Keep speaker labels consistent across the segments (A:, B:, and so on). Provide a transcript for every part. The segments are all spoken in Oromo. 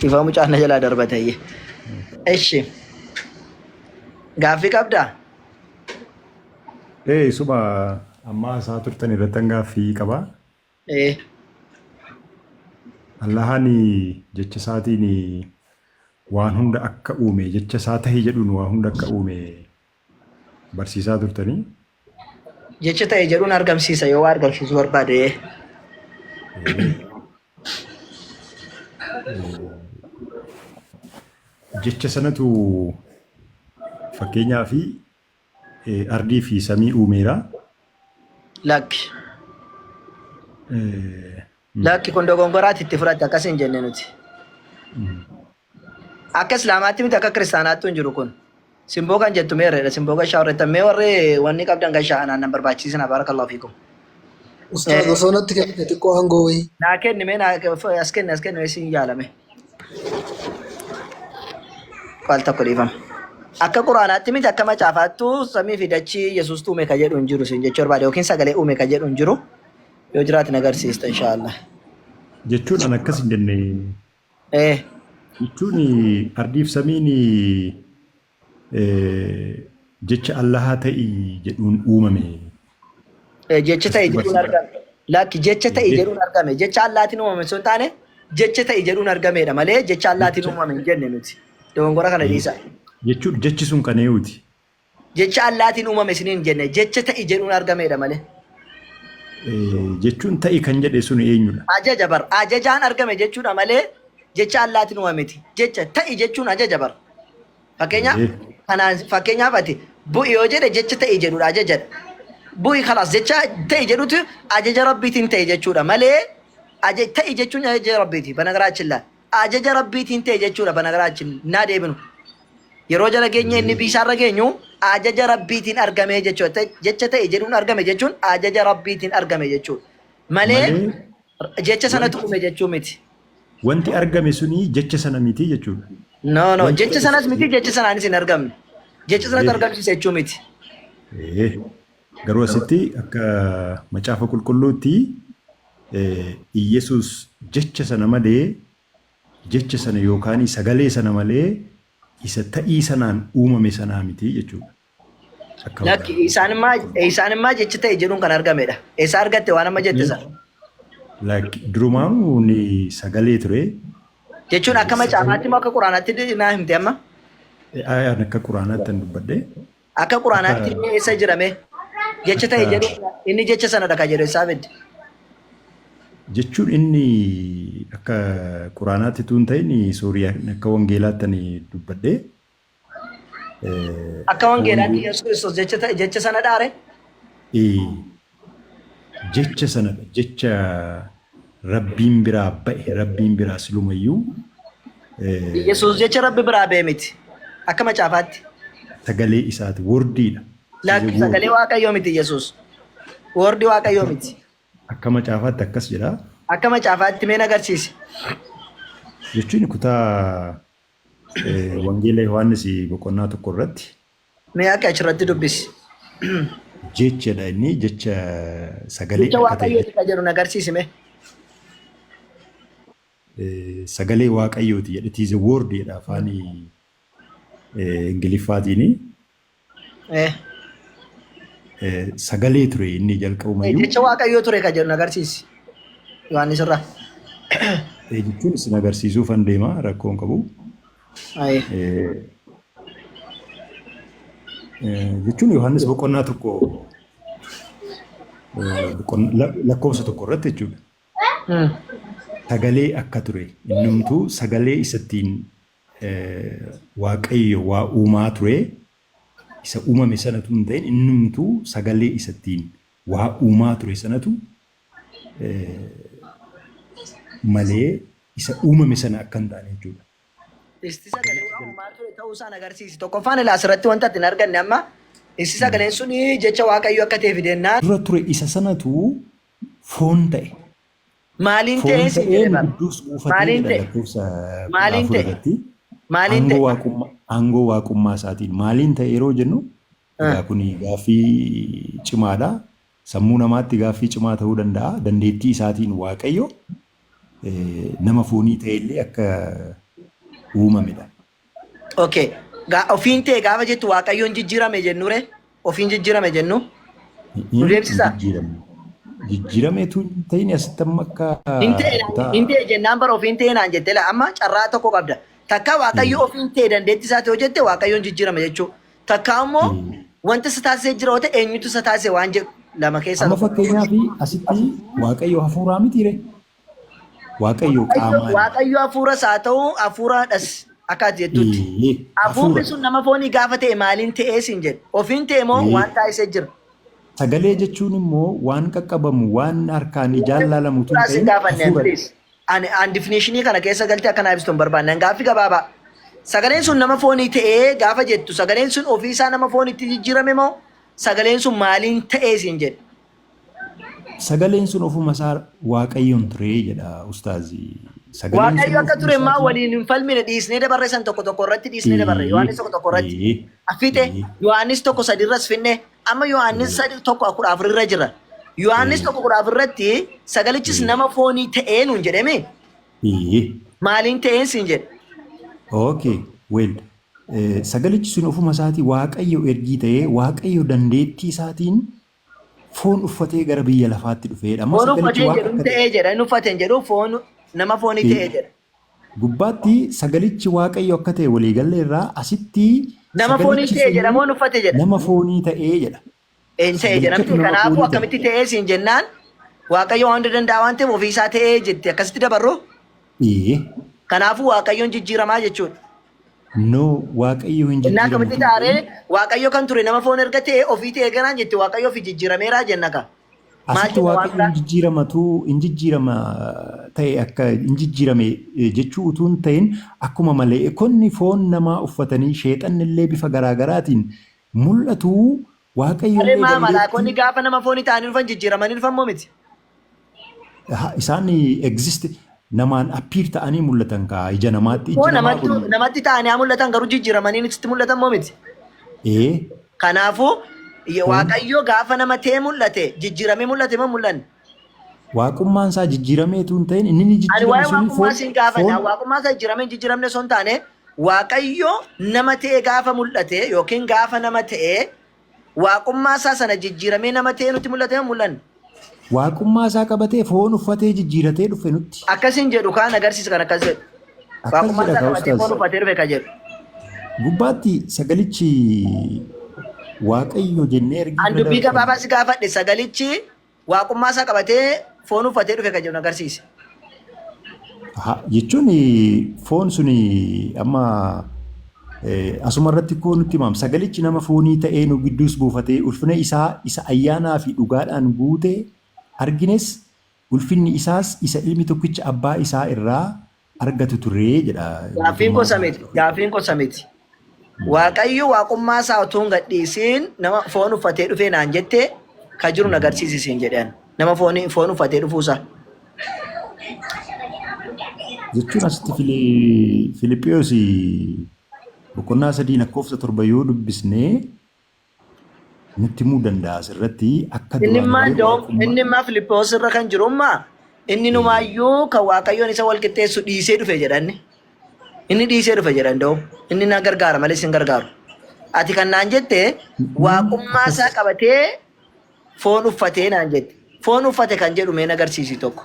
A: Ifa mucaan na jalaa darbatayye. Eshi. Gaaffii qabdaa?
B: Suba amma isaa turtan irratti gaaffii qabaa.
A: Eh.
B: Allahan jecha isaatiin waan hunda akka uume jecha isaa tahee jedhuun waan hunda akka uume barsiisaa turtanii.
A: Jecha ta'e jedhuun argamsiisa yoo waa argamsiisu barbaade.
B: Jecha sanatu fakkeenyaa fi ardii fi samii uumeera.
A: Lakki. Lakki kun dogongoraatti itti fudhatte akkas hin jenne nuti. Akka Islaamaatti miti akka Kiristaanaatti hin jiru kun. Simboo kan jettu meerreedha. Simboo kan shaawwarreettan mee warri wanni qabdan kan shaa'anaan nan barbaachisan barakallahu fiikum.
C: Ustaaz osoo natti kennite xiqqoo aangoo wayii.
A: Naa kenni mee as kenni siin yaalame. Qaal tokko dhiifama. Akka Quraanaatti miti akka macaafaattu samii fi dachii Yesuus uume ka jedhu hin jiru siin jechuu barbaade yookiin sagalee uume ka jedhu hin jiru. Yoo jiraate agarsiista inshaallah.
B: Jechuun an akkas hin jenne. Jechuun ardiif samiin jecha Allahaa ta'ii jedhuun uumame.
A: Jecha ta'e jedhuun argame. Lakki jecha ta'e jedhuun argame. Jecha Allahaatiin uumame osoo hin taane jecha ta'e jedhuun argameedha malee jecha Allahaatiin uumame hin jenne nuti. Dogongora kana dhiisa.
B: Jechuun jechi sun kan eeyuuti.
A: Jecha Allahaatiin uumame isiniin jenne jecha ta'e jedhuun argameedha malee.
B: Jechuun ta'e kan jedhe sun eenyudha?
A: Ajaja bar. Ajajaan argame jechuudha malee jecha Allahaatiin uumameti. Jecha ta'e jechuun ajaja bar. Fakkeenyaaf ati bu'i yoo jedhe jecha ta'e jedhuudha ajajadha. Bu'i kalaas jecha ta'e jedhutu ajaja rabbiitiin ta'e jechuudha malee ta'e jechuun ajaja rabbiiti banagaraachin laa. Ajaja rabbiitiin ta'e jechuudha banagaraachin naa deebinu. Yeroo jala geenye inni biisaarra geenyu ajaja rabbiitiin argame jechuudha. Jecha ta'e jedhuun argame jechuun ajaja rabbiitiin argame jechuudha. Malee jecha sanatu uume jechuu miti.
B: Wanti argame suni jecha sana miti jechuudha.
A: No, jecha sanas miti jecha sanaanis hin argamne. Jecha sanatu argamsiisa jechuu miti.
B: Garuu asitti akka macaafa qulqulluutti Iyesuus jecha sana malee jecha sana yookaan sagalee sana malee isa ta'ii sanaan uumame sanaa miti jechuudha.
A: Lakki isaan immoo jecha ta'e jedhuun kan argamedha. Eessa argatte waan amma jette sana?
B: Lakki durumaan sagalee ture.
A: Jechuun akka macaafaatti moo akka Quraanaatti naa himte amma?
B: Akka Quraanaatti hin dubbadde.
A: Akka Quraanaatti eessa jirame? Jecha ta'e jedhu inni jecha sanadha kan jedhu isaa fidde.
B: Jechuun inni akka Quraanaatti tun ta'in Suuriyaa akka Wangeelaatti dubbadde.
A: Akka Wangeelaatti Yesuus Kiristoos jecha sana dhaare?
B: Jecha sanadha. Jecha Rabbiin biraa ba'e Rabbiin biraa silumayyuu.
A: Yesuus jecha Rabbi biraa ba'e miti. Akka macaafaatti.
B: Sagalee isaati wordiidha.
A: Lakki sagalee Waaqayyoo miti Yesuus. Wordii Waaqayyoo miti.
B: Akka macaafaatti akkas jedha.
A: Akka macaafaatti mee agarsiisi.
B: Jechuun kutaa Wangeela Yohaannis boqonnaa tokko irratti.
A: Mee akka achirratti dubbisi.
B: Jechadha inni jecha sagalee
A: jecha Waaqayyooti kan jedhu agarsiisi mee.
B: Sagalee Waaqayyooti jedhe tiize wordiidha afaan Ingiliffaatiin. Sagalee ture inni jalqabumayyuu.
A: Jecha Waaqayyoo ture kan jedhu agarsiisi. Yohaannis irraa.
B: Jechuun isin agarsiisuuf an deema rakkoon qabu. Jechuun Yohaannis boqonnaa tokko lakkoofsa tokko irratti jechuudha. Sagalee akka ture innumtuu sagalee isattiin Waaqayyo waa uumaa ture isa uumame sanatu hin ta'in innumtuu sagalee isattiin waa uumaa ture sanatu malee isa uumame sana akka hin taane jechuudha.
A: Isti sagalee uumaa ture ta'uu isaan agarsiisi. Tokkoffaan ilaa asirratti wanta ati hin arganne amma isti sagaleen sun jecha Waaqayyo akka ta'e fidennaan.
B: Dura ture isa sanatu foon ta'e.
A: Maaliin ta'e si jedhama. Maaliin ta'e. Maaliin ta'e. Maaliin ta'e.
B: Aangoo waaqummaa isaatiin maaliin ta'e yeroo jennu kun gaaffii cimaadha. Sammuu namaatti gaaffii cimaa ta'uu danda'a. Dandeettii isaatiin Waaqayyo nama foonii ta'e illee akka uumamedha.
A: Okay. Ofiin ta'e gaafa jettu waaqayyoon jijjiirame jennure ofiin jijjiirame jennu nu deebisisaa.
B: Jijjiirameetu ta'in asitti amma
A: Hin ta'e jennaan bara ofiin ta'e naan jettee amma carraa tokko qabda. Takka waaqayyo ofiin ta'e dandeettii isaati yoo jette waaqayyoon jijjiirame jechuudha. Takka ammoo wanti isa taasisee jira yoo ta'e eenyutu isa taasise waan jedhu lama keessa.
B: Amma fakkeenyaaf asitti waaqayyo hafuuraa mitiire. Waaqayyo qaamaan.
A: Waaqayyo hafuuras haa ta'u hafuuraadhas akka jettutti. Hafuurri sun nama foonii gaafa ta'e maaliin ta'ee siin jedhu. Ofiin ta'e moo waan taasisee jira.
B: Sagalee jechuun immoo waan qaqqabamu waan harkaan ijaan laalamu tun
A: ta'e. An definitionii kana keessa galtee akkana ibsitu hin barbaanne gaaffii gabaabaa. Sagaleen sun nama foonii ta'ee gaafa jettu sagaleen sun ofii isaa nama fooniitti jijjiirame moo sagaleen sun maaliin ta'ee siin jedhu.
B: Sagaleen sun ofuma isaa waaqayyoon ture jedha ustaazii.
A: Waaqayyo akka ture maa waliin hin falmine dhiisnee dabarre san tokko tokko irratti dhiisnee dabarre Yohaannis tokko tokko irratti. Affite Yohaannis tokko sadirras finne amma Yohaannis tokko kudha afur irra jira. Yohaannis tokko kudha afur irratti sagalichis nama foonii ta'ee nuun jedhame. Maaliin ta'een siin jedhe.
B: Okay, well, sagalichi sun ofuma isaatii waaqayyo ergii ta'ee waaqayyo dandeettii isaatiin foon uffatee gara biyya lafaatti dhufeedha.
A: Foon uffatee jedhu ta'ee jedha. Inni uffateen jedhu foon nama foonii ta'ee jedha.
B: Gubbaatti sagalichi waaqayyo akka ta'e waliigalee irraa asitti
A: nama foonii ta'ee jedha moo uffatee jedha.
B: Nama foonii ta'ee jedha.
A: Ta'ee jedhamti. Kanaafuu akkamitti ta'ee siin jennaan waaqayyo waan danda'a waan ta'eef ofii isaa ta'ee jette akkasitti dabarru. Kanaafuu waaqayyoon jijjiiramaa jechuudha.
B: No, waaqayyo hin jijjiiramu.
A: Innaa akkamitti taaree waaqayyo kan ture nama foon erga ta'e ofii ta'ee ganaan jette waaqayyo fi jijjiirameeraa jenna ka.
B: Asitti waaqayyo hin jijjiirama ta'e akka hin jijjiirame jechuu utuu hin ta'in akkuma malee konni foon namaa uffatanii sheexanni illee bifa garaagaraatiin mul'atu waaqayyo
A: illee dandeettii. Malaakonni gaafa nama foonii ta'anii dhufan jijjiiramanii dhufan moo miti?
B: Isaan exist namaan appiir ta'anii mul'atan ka ija namaatti.
A: Namatti ta'anii mul'atan garuu jijjiiramanii itti mul'atan moo miti? Kanaafuu waaqayyo gaafa nama ta'e mul'ate jijjiiramee mul'ate moo mul'anne?
B: Waaqummaan isaa jijjiiramee tun ta'in inni jijjiirame sun
A: waaqummaa siin gaafadha. Waaqummaa isaa jijjiiramne son taane waaqayyo nama ta'e gaafa mul'ate yookiin gaafa nama ta'e waaqummaa isaa sana jijjiiramee nama ta'e nutti mul'ate moo mul'anne?
B: Waaqummaa isaa qabatee foon uffatee jijjiiratee dhufe nutti.
A: Akkasiin jedhu kaan agarsiisa kan akkas jedhu. Waaqummaa isaa qabatee foon uffatee dhufe kan jedhu.
B: Gubbaatti sagalichi waaqayyo jennee ergi.
A: An dubbii gabaabaa si gaafadhe sagalichi waaqummaa isaa qabatee foon uffatee dhufe kan jedhu agarsiisa.
B: Jechuun foon suni amma asuma irratti koo nutti himam sagalichi nama foonii ta'ee nu gidduus buufatee ulfina isaa isa ayyaanaa fi dhugaadhaan guute argines ulfinni isaas isa ilmi tokkicha abbaa isaa irraa argatu turee jedha.
A: Gaaffiin qosameeti. Waaqayyo waaqummaa isaa otoo hin gadhiisiin nama foon uffatee dhufee naan jettee kan jiru agarsiisiin jedhan nama foon uffatee dhufuusaa.
B: Jechuun asitti Filiphiyos boqonnaa 3:7 yoo dubbisnee nutti himuu danda'a asirratti akka
A: inni maa Filiphos irra kan jirummaa inni numaayyuu kan waaqayyoon isa wal qixxeessu dhiisee dhufe jedhanni. Inni dhiisee dhufe jedhan da'u inni na gargaara malee sin gargaaru. Ati kan naan jette waaqummaa isaa qabatee foon uffatee naan jette. Foon uffate kan jedhu mee agarsiisi tokko.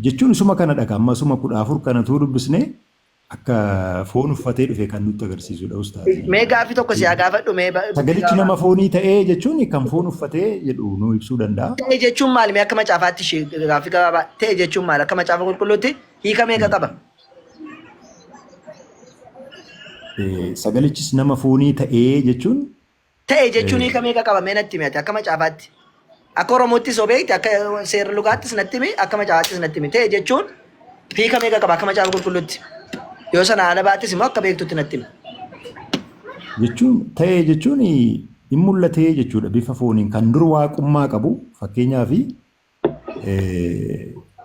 B: Jechuun suma kana dhaga amma suma 14 kanatu dubbisne akka foon uffatee dhufe kan nutti agarsiisudha ustaazi.
A: Mee gaaffii tokko si haa gaafadhu mee.
B: Sagalichi nama foonii ta'ee jechuun kan foon uffatee jedhu nu ibsuu danda'a.
A: Ta'e jechuun maali mee akka macaafaatti gaaffii gabaabaa ta'e jechuun maali akka macaafa qulqulluutti hiika meeqa qaba?
B: Sagalichis nama foonii ta'ee jechuun.
A: Ta'e jechuun hiika meeqa qaba mee natti himi akka macaafaatti. Akka Oromoottis obeekti akka seera lugaattis natti himi akka macaafaattis natti himi ta'e jechuun hiika meeqa qaba akka macaafa qulqulluutti. Yoo sana haala baattis immoo akka beektutti natti himi.
B: Jechuun ta'e jechuun hin mul'atee jechuudha bifa fooniin kan dur waaqummaa qabu fakkeenyaaf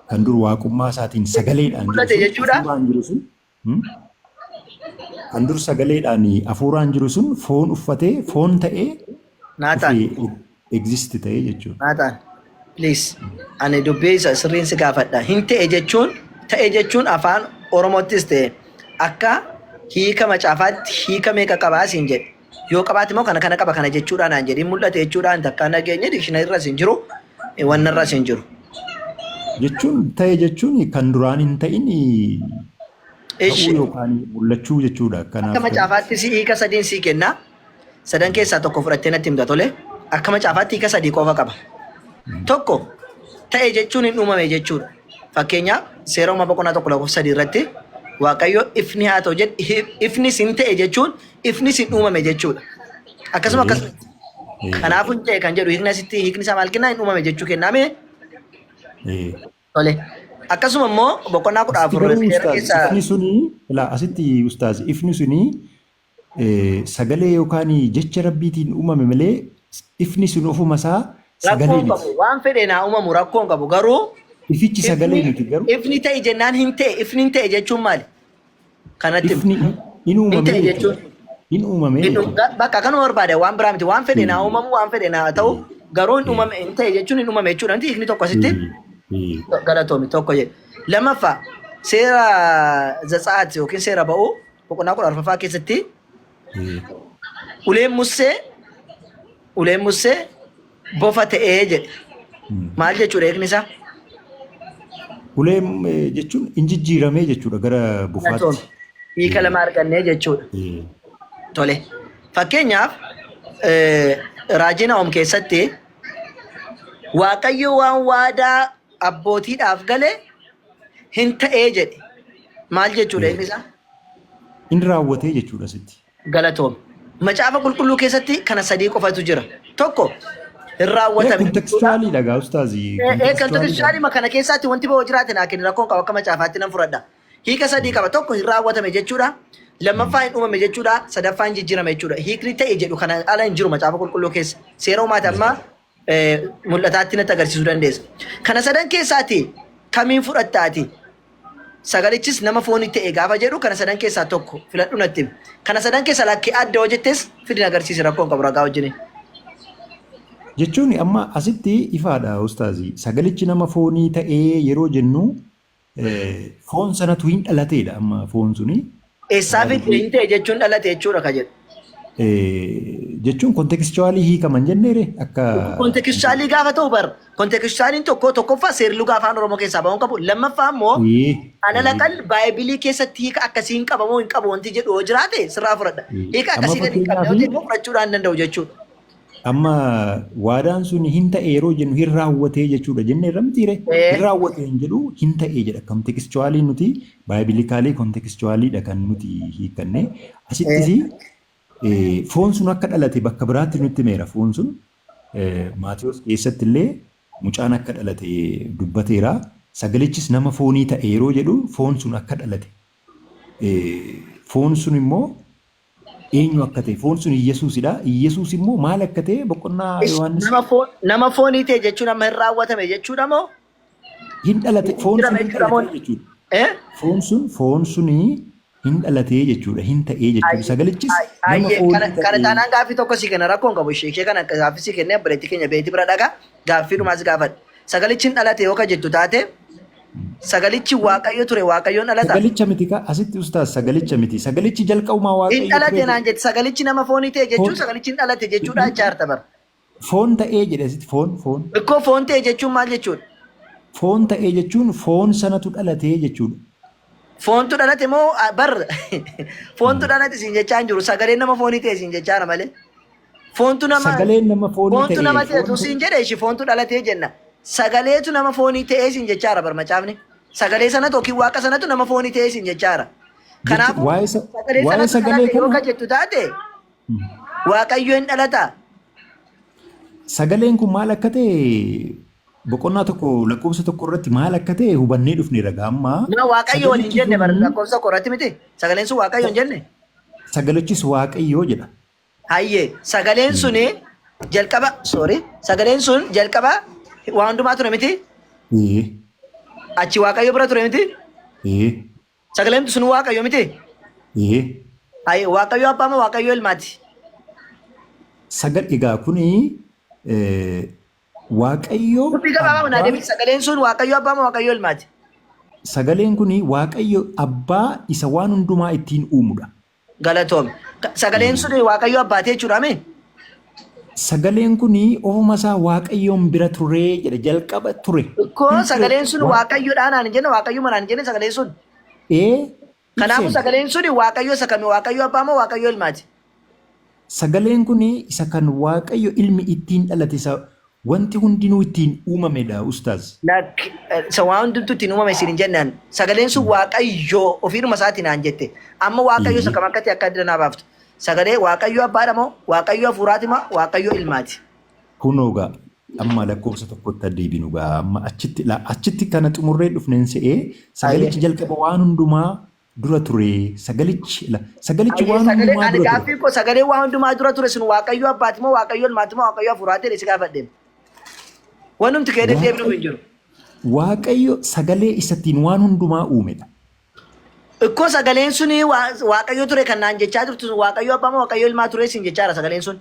B: kan dur waaqummaa isaatiin sagaleedhaan
A: mul'ate jechuudha.
B: Kan dur sagaleedhaan hafuuraan jiru sun foon uffatee foon ta'ee
A: Naataan
B: exist ta'ee jechuudha.
A: Naataan please ani dubbii isa sirriin si gaafadha hin ta'e jechuun afaan Oromottis ta'e akka hiika macaafaatti hiika meeqa qabaa siin jedhe. Yoo qabaate immoo kana qaba kana jechuudhaan aan jedhin mul'ate jechuudhaan takka nageenya dikshinari irra siin jiru wanna irra siin jiru.
B: Jechuun ta'e jechuun kan duraan hin ta'in
A: Ishi
B: ta'uu yookaan mul'achuu jechuudha.
A: akka
B: Kanaaf
A: macaafaatti si hiika sadiin sii kenna. Sadan keessaa tokko fudhattee natti himta tole. Akka macaafaatti hiika sadii qofa qaba. Tokko ta'e jechuun hin uumame jechuudha. Fakkeenyaaf seera uumaa boqonnaa tokko lakkoofsa sadii irratti Waaqayyo ifni haa ta'u jedhe ifni sin ta'e jechuun ifni sin uumame jechuudha. Akkasuma kanaafuu hin ta'e kan jedhu hiikni asitti hiikni isaa maal kennaa hin uumame jechuu kenname tole. Akkasuma immoo boqonnaa 14 seera keessaa
B: ifni suni asitti ustaaz ifni suni sagalee yookaan jecha rabbiitiin uumame malee ifni sun ofuma isaa sagalee
A: rakkoon
B: miti.
A: qabu waan fedhe naa uumamu rakkoon qabu garuu
B: Ifichi sagalee miti garuu
A: ifni ta'e jennaan hin ta'e ifni hin ta'e jechuun maali? Kanatti
B: ifni hin
A: hin
B: uumame
A: ta'e jechuun
B: hin uumame
A: bakka kanuma barbaade waan biraa miti waan fedhe naa uumamu waan fedhe naa ta'u garuu hin uumame hin ta'e jechuun hin uumame jechuudha. Wanti hiikni tokko asitti galatoomi tokko jedhe. Lammaffaa seera Zatsaat yookiin seera ba'uu boqonnaa 14ffaa keessatti uleen Musee bofa ta'ee jedhe. Maal jechuudha hiikni isaa?
B: Uleen jechuun hin jijjiiramee jechuudha gara bufaatti.
A: Hiika lama argannee jechuudha. Tole. Fakkeenyaaf raajii Naahom keessatti Waaqayyo waan waadaa abbootiidhaaf gale hin ta'ee jedhe. Maal jechuudha hiikni isaa?
B: Hin raawwatee jechuudha asitti.
A: Galatoom. Macaafa qulqulluu keessatti kana sadii qofatu jira. Tokko hin raawwatame.
B: Kontekstuwaaliidha gaa ustaazii.
A: Kontekstuwaalii kana keessatti wanti ba'oo jiraate naa kenni rakkoon qaba akka macaafaatti nan fudhadha. Hiika sadii qaba tokko hin raawwatame jechuudha. Lammaffaa hin uumame jechuudha. Sadaffaa hin jijjiirame jechuudha. Hiikni ta'e jedhu kana ala hin jiru macaafa qulqulluu keessa. Seera uumaati amma mul'ataatti natti agarsiisuu dandeessa. Kana sadan keessaati kamiin fudhattaati? Sagalichis nama foonii ta'e gaafa jedhu kana sadan keessaa tokko filadhu natti himi. Kana sadan keessa lakkee adda hojjettes fidin agarsiise rakkoon qabu ragaa wajjin.
B: Jechuun amma asitti ifaadha ustaazii. Sagalichi nama foonii ta'ee yeroo jennu foon sanatu hin dhalateedha amma foon suni.
A: Eessaaf hin ta'e jechuun dhalate jechuudha ka jedhu.
B: Jechuun kontekstuwaalii hiikaman jenneere akka.
A: Kontekstuwaalii gaafa ta'u bar kontekstuwaaliin tokkoffaa seerri lugaa afaan Oromoo keessaa ba'uun qabu. Lammaffaa immoo ana laqal baayibilii keessatti hiika akkasii hin qabamoo hin qabu wanti jedhu yoo jiraate sirraa fudhadha. Hiika akkasii kan hin qabne yoo ta'e fudhachuudhaan danda'u jechuudha.
B: Amma waadaan sun hin ta'e yeroo jennu hin raawwatee jechuudha jennee ramtiire hin raawwatee hin jedhu hin ta'e jedha kontekstuwaalii nuti baayibilikaalee kontekstuwaaliidha kan nuti hiikanne asittis foon sun akka dhalate bakka biraatti nutti meera foon sun Maatiyos keessatti illee mucaan akka dhalate dubbateera sagalichis nama foonii ta'e yeroo jedhu foon sun akka dhalate foon sun immoo eenyu akka ta'e foon sun Iyyesuusidha. Iyyesuus immoo maal akka ta'e boqonnaa Yohaannis.
A: Nama foonii ta'e jechuun amma hin raawwatame jechuudha moo?
B: Hin dhalate foon sun hin dhalate jechuudha. Foon suni hin dhalatee jechuudha hin ta'ee jechuudha. Sagalichis nama foonii ta'e.
A: Kana taanaan gaaffii tokko si kenna rakkoon qabu ishee kana gaaffii si kennee obboleettii keenya beetii bira dhagaa gaaffii dhumaas gaafadha. Sagalichi hin dhalate yoo ka jettu taate sagalichi Waaqayyo ture Waaqayyoon dhalata.
B: Sagalicha miti ka asitti ustaas sagalicha miti sagalichi jalqabumaa Waaqayyo.
A: Hin dhalate naan jetti sagalichi nama foonii ta'e jechuun sagalichi hin dhalate jechuudha jaarta bara.
B: Foon ta'ee jedhe asitti foon.
A: Ikkoo foon ta'e jechuun maal jechuudha?
B: Foon ta'ee jechuun foon sanatu dhalatee jechuudha.
A: Foontu dhalate moo bar foontu dhalate siin jechaa hin jiru sagaleen nama foonii ta'e siin jechaadha malee. Foontu nama
B: sagaleen nama foonii ta'e.
A: Foontu nama ta'e siin jedhe ishii foontu dhalatee jenna. Sagaleetu nama foonii ta'ee siin jechaadha bar macaafni. Sagalee sanatu yookiin waaqa sanatu nama foonii ta'ee siin jechaadha. Kanaafuu sagalee sanatu dhalate yoo ka jettu taate Waaqayyo hin dhalata.
B: Sagaleen kun maal akka ta'e boqonnaa tokko lakkoofsa tokko irratti maal akka ta'e hubannee dhufne ragaa ammaa.
A: Waaqayyo waliin jenne bara lakkoofsa tokko irratti miti. Sagaleen sun Waaqayyo hin jenne.
B: Sagalichis Waaqayyoo jedha.
A: Hayyee sagaleen suni jalqaba sagaleen sun jalqaba waan hundumaa ture miti. Achi Waaqayyo bira ture miti. Sagaleen sun Waaqayyo miti. Hayyee Waaqayyo abbaa moo Waaqayyo ilmaati.
B: Sagal egaa kuni Waaqayyo.
A: Sagaleen sun Waaqayyo abbaa moo Waaqayyo ilmaati.
B: sagaleen kuni waaqayyo abbaa isa waan hundumaa ittiin uumudha.
A: Galatoom. Sagaleen sun waaqayyo abbaatee jechuudha mee?
B: Sagaleen kuni ofuma isaa waaqayyoon bira turee jedha jalqaba ture.
A: Ko sagaleen sun waaqayyoodhaan aan jenne waaqayyo manaan jenne sagaleen sun. Kanaafuu sagaleen sun waaqayyo isa kami waaqayyo abbaa moo waaqayyo ilmaati?
B: Sagaleen kuni isa kan waaqayyo ilmi ittiin dhalate isa wanti hundinuu ittiin uumamedha ustaaz.
A: Isa waan hundumtu ittiin uumame isin jennaan sagaleen sun waaqayyo ofiiruma isaatiin aan jette amma waaqayyo isa kam akkatti akka adda naa baaftu sagalee waaqayyo abbaadha moo waaqayyo hafuuraati moo waaqayyo ilmaati?
B: Kunoogaa amma lakkoofsa tokkotti deebinu gaa amma achitti kana xumurree dhufneen se'ee sagalichi jalqaba waan hundumaa dura ture sagalichi waan hundumaa dura
A: ture. Ko sagalee waan hundumaa dura ture sun waaqayyo abbaati moo waaqayyo ilmaati moo waaqayyo hafuuraati si gaafadheem. Wanumti kee deddeebiin hin jiru.
B: Waaqayyo sagalee isaatiin waan hundumaa uumedha.
A: Ikkoo sagaleen sun waaqayyo ture kan naan jechaa jirtu waaqayyo abbaa moo waaqayyo ilmaa ture sin jechaadha sagaleen sun.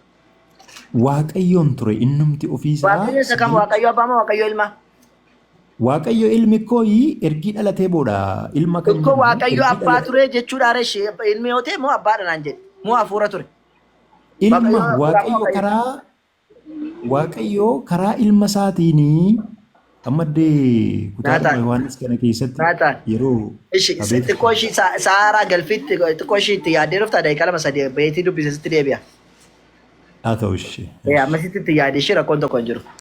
B: Waaqayyoon ture innumti ofiisaa.
A: Waaqayyo isa kam waaqayyo abbaa moo waaqayyo ilmaa?
B: Waaqayyo ilmi kooyi ergii dhalatee booda ilma kan.
A: Ikkoo waaqayyo abbaa ture jechuudha reeshee ilmi yoo ta'e moo abbaadha naan jedhe moo hafuura ture?
B: Ilma waaqayyo karaa ilma isaatiin ammaddee kutaadhuma Yohaannis kana keessatti yeroo
A: xiqqoo ishii saaraa galfitti xiqqoo ishii itti yaaddee dhuftaa daqiiqaa lama sadii beetii dubbise sitti deebi'a.
B: Haa ta'u ishee.
A: Amma sitti itti yaadee ishee rakkoon tokko hin jiru.